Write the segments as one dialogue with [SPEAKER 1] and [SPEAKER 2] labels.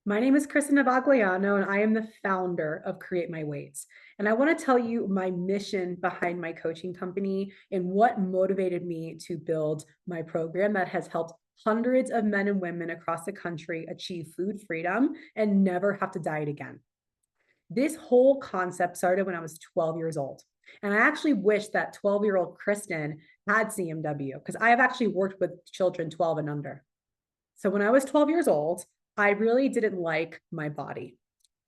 [SPEAKER 1] My name is Kristin and I am the founder of Create My Weights. And I want to tell you my mission behind my coaching company and what motivated me to build my program that has helped hundreds of men and women across the country achieve food freedom and never have to diet again. This whole concept started when I was 12 years old. And I actually wish that 12-year-old Kristin had CMW because I have actually worked with children 12 and under. So when I was 12 years old, I really didn't like my body.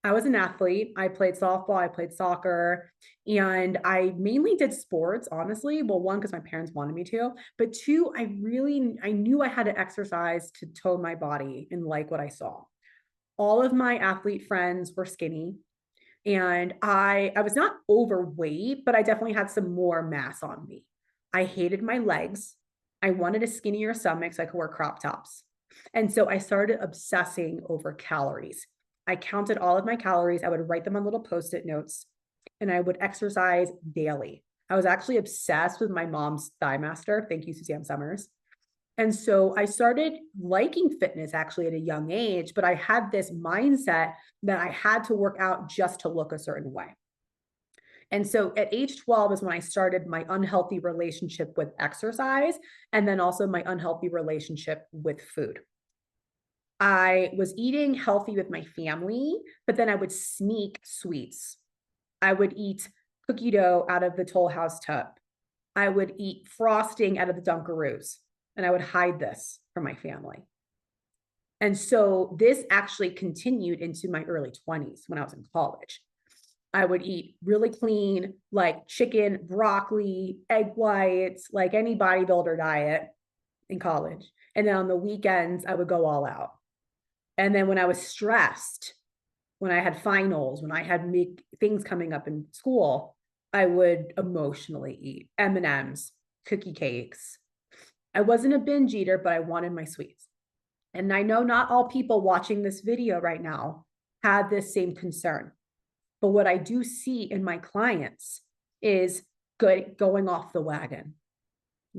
[SPEAKER 1] I was an athlete. I played softball, I played soccer, and I mainly did sports, honestly. Well, one, because my parents wanted me to, but two, I knew I had to exercise to tone my body and like what I saw. All of my athlete friends were skinny, and I was not overweight, but I definitely had some more mass on me. I hated my legs. I wanted a skinnier stomach so I could wear crop tops. And so I started obsessing over calories. I counted all of my calories. I would write them on little post-it notes and I would exercise daily. I was actually obsessed with my mom's Thigh Master. Thank you, Suzanne Summers. And so I started liking fitness actually at a young age, but I had this mindset that I had to work out just to look a certain way. And so at age 12 is when I started my unhealthy relationship with exercise and then also my unhealthy relationship with food. I was eating healthy with my family, but then I would sneak sweets. I would eat cookie dough out of the Toll House tub. I would eat frosting out of the Dunkaroos, and I would hide this from my family. And so this actually continued into my early 20s when I was in college. I would eat really clean, like chicken, broccoli, egg whites, like any bodybuilder diet in college. And then on the weekends, I would go all out. And then when I was stressed, when I had finals, when I had big things coming up in school, I would emotionally eat M&Ms, cookie cakes. I wasn't a binge eater, but I wanted my sweets. And I know not all people watching this video right now had this same concern. But what I do see in my clients is going off the wagon.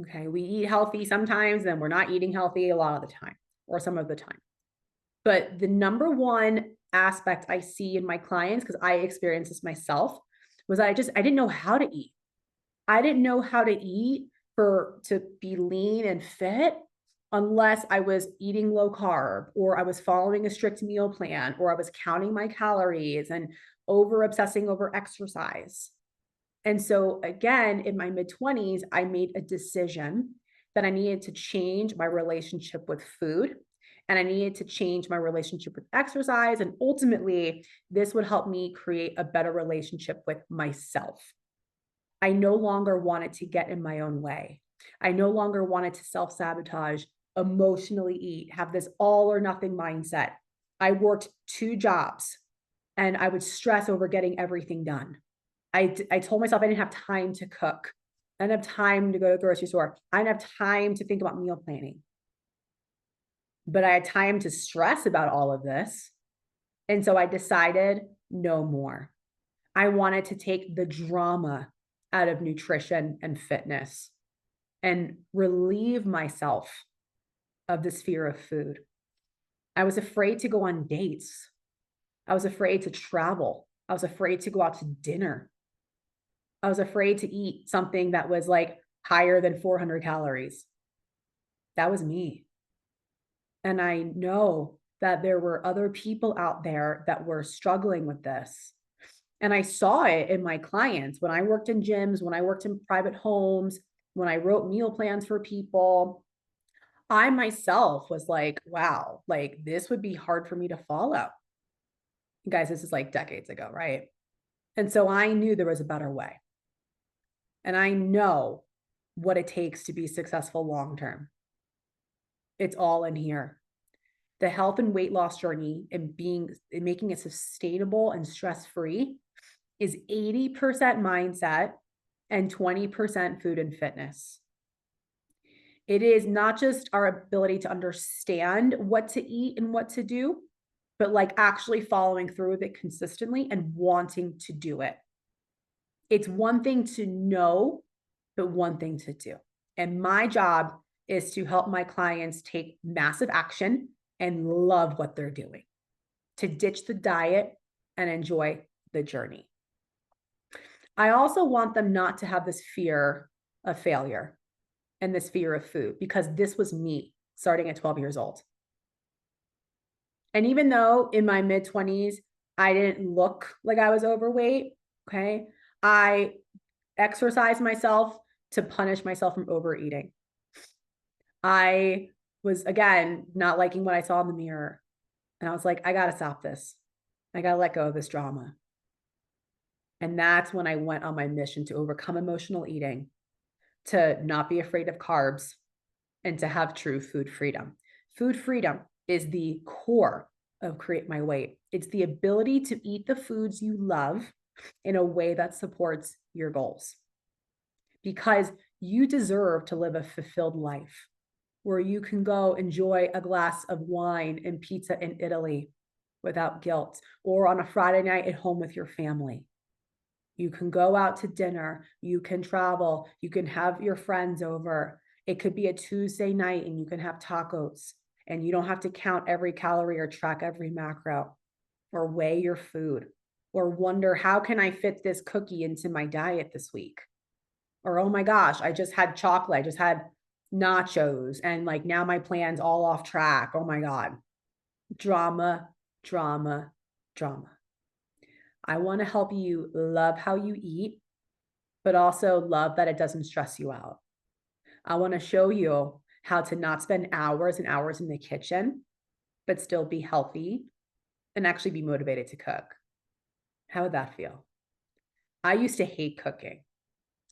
[SPEAKER 1] Okay, we eat healthy sometimes, then we're not eating healthy a lot of the time, or some of the time. But the number one aspect I see in my clients, because I experienced this myself, was I didn't know how to eat. I didn't know how to eat to be lean and fit unless I was eating low carb or I was following a strict meal plan or I was counting my calories and over obsessing over exercise. And so again, in my mid-20s, I made a decision that I needed to change my relationship with food and I needed to change my relationship with exercise. And ultimately, this would help me create a better relationship with myself. I no longer wanted to get in my own way. I no longer wanted to self-sabotage, emotionally eat, have this all or nothing mindset. I worked 2 jobs and I would stress over getting everything done. I told myself I didn't have time to cook. I didn't have time to go to the grocery store. I didn't have time to think about meal planning. But I had time to stress about all of this. And so I decided no more. I wanted to take the drama out of nutrition and fitness and relieve myself of this fear of food. I was afraid to go on dates. I was afraid to travel. I was afraid to go out to dinner. I was afraid to eat something that was like higher than 400 calories. That was me. And I know that there were other people out there that were struggling with this. And I saw it in my clients when I worked in gyms, when I worked in private homes, when I wrote meal plans for people. I myself was like, wow, like this would be hard for me to follow. Guys, this is like decades ago, right? And so I knew there was a better way. And I know what it takes to be successful long term. It's all in here. The health and weight loss journey and making it sustainable and stress-free is 80% mindset and 20% food and fitness. It is not just our ability to understand what to eat and what to do, but like actually following through with it consistently and wanting to do it. It's one thing to know, but one thing to do. And my job is to help my clients take massive action and love what they're doing. to ditch the diet and enjoy the journey. I also want them not to have this fear of failure and this fear of food, because this was me starting at 12 years old. And even though in my mid-20s, I didn't look like I was overweight, okay, I exercised myself to punish myself from overeating. I was, again, not liking what I saw in the mirror. And I was like, I got to stop this. I got to let go of this drama. And that's when I went on my mission to overcome emotional eating, to not be afraid of carbs, and to have true food freedom. Food freedom is the core of Create My Weight. It's the ability to eat the foods you love in a way that supports your goals. Because you deserve to live a fulfilled life where you can go enjoy a glass of wine and pizza in Italy without guilt, or on a Friday night at home with your family. You can go out to dinner, you can travel, you can have your friends over. It could be a Tuesday night and you can have tacos, and you don't have to count every calorie or track every macro or weigh your food or wonder, how can I fit this cookie into my diet this week? Or, oh my gosh, I just had chocolate, I just had nachos, and like now my plan's all off track. Oh my God. Drama, drama, drama. I want to help you love how you eat, but also love that it doesn't stress you out. I want to show you how to not spend hours and hours in the kitchen, but still be healthy and actually be motivated to cook. How would that feel? I used to hate cooking.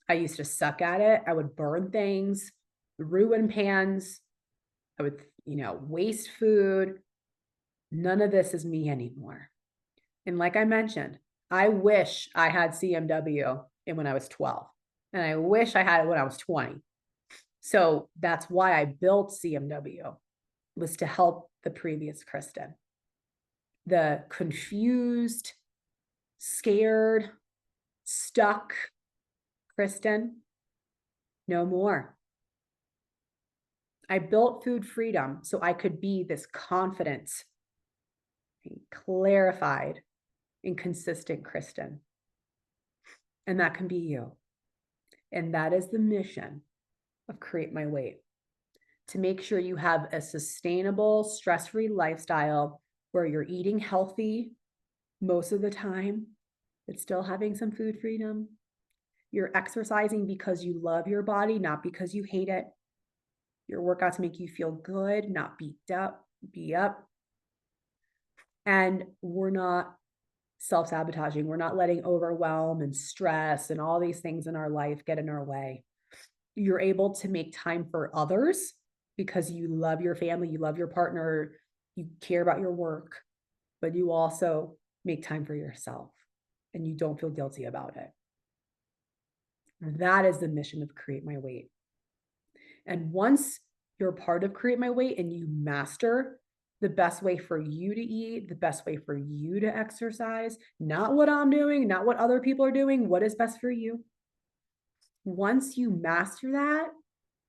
[SPEAKER 1] I used to suck at it. I would burn things, ruin pans. I would, waste food. None of this is me anymore. And like I mentioned, I wish I had CMW when I was 12, and I wish I had it when I was 20. So that's why I built CMW, was to help the previous Kristin, the confused, scared, stuck Kristin. No more. I built food freedom so I could be this confident, clarified, and consistent Kristin. And that can be you. And that is the mission of Create My Weight, to make sure you have a sustainable, stress-free lifestyle where you're eating healthy most of the time, but still having some food freedom. You're exercising because you love your body, not because you hate it. Your workouts make you feel good, not beat up. And we're not self-sabotaging. We're not letting overwhelm and stress and all these things in our life get in our way. You're able to make time for others because you love your family, you love your partner, you care about your work, but you also make time for yourself and you don't feel guilty about it. That is the mission of Create My Weight. And once you're part of Create My Weight and you master the best way for you to eat, the best way for you to exercise, not what I'm doing, not what other people are doing, what is best for you. Once you master that,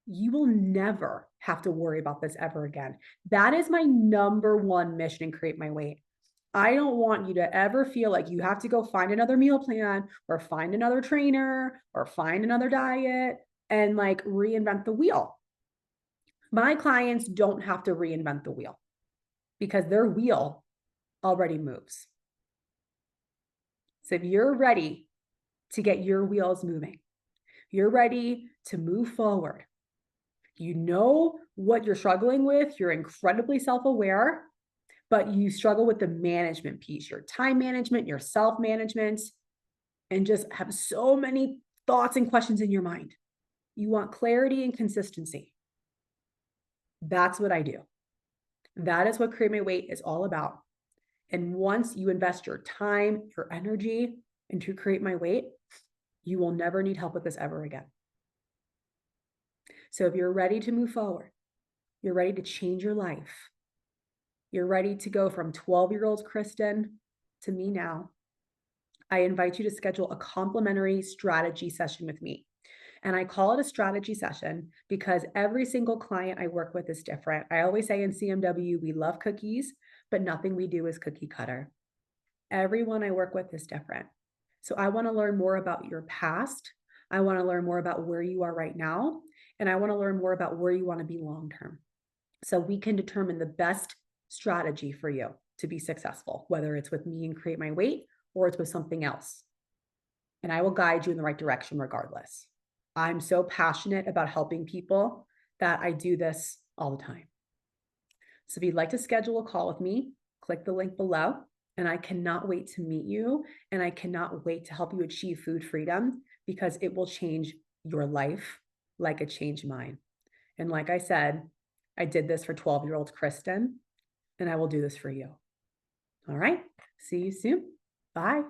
[SPEAKER 1] you will never have to worry about this ever again. That is my number one mission in Create My Weight. I don't want you to ever feel like you have to go find another meal plan or find another trainer or find another diet and like reinvent the wheel. My clients don't have to reinvent the wheel because their wheel already moves. So if you're ready to get your wheels moving, you're ready to move forward, you know what you're struggling with, you're incredibly self-aware, but you struggle with the management piece, your time management, your self-management, and just have so many thoughts and questions in your mind. You want clarity and consistency. That's what I do. That is what Create My Weight is all about. And once you invest your time, your energy into Create My Weight, you will never need help with this ever again. So if you're ready to move forward, you're ready to change your life, you're ready to go from 12-year-old Kristin to me now, I invite you to schedule a complimentary strategy session with me. And I call it a strategy session because every single client I work with is different. I always say in CMW, we love cookies, but nothing we do is cookie cutter. Everyone I work with is different. So I want to learn more about your past. I want to learn more about where you are right now. And I want to learn more about where you want to be long term. So we can determine the best strategy for you to be successful, whether it's with me and Create My Weight or it's with something else. And I will guide you in the right direction regardless. I'm so passionate about helping people that I do this all the time. So if you'd like to schedule a call with me, click the link below. And I cannot wait to meet you. And I cannot wait to help you achieve food freedom because it will change your life like it changed mine. And like I said, I did this for 12-year-old Kristin, and I will do this for you. All right. See you soon. Bye.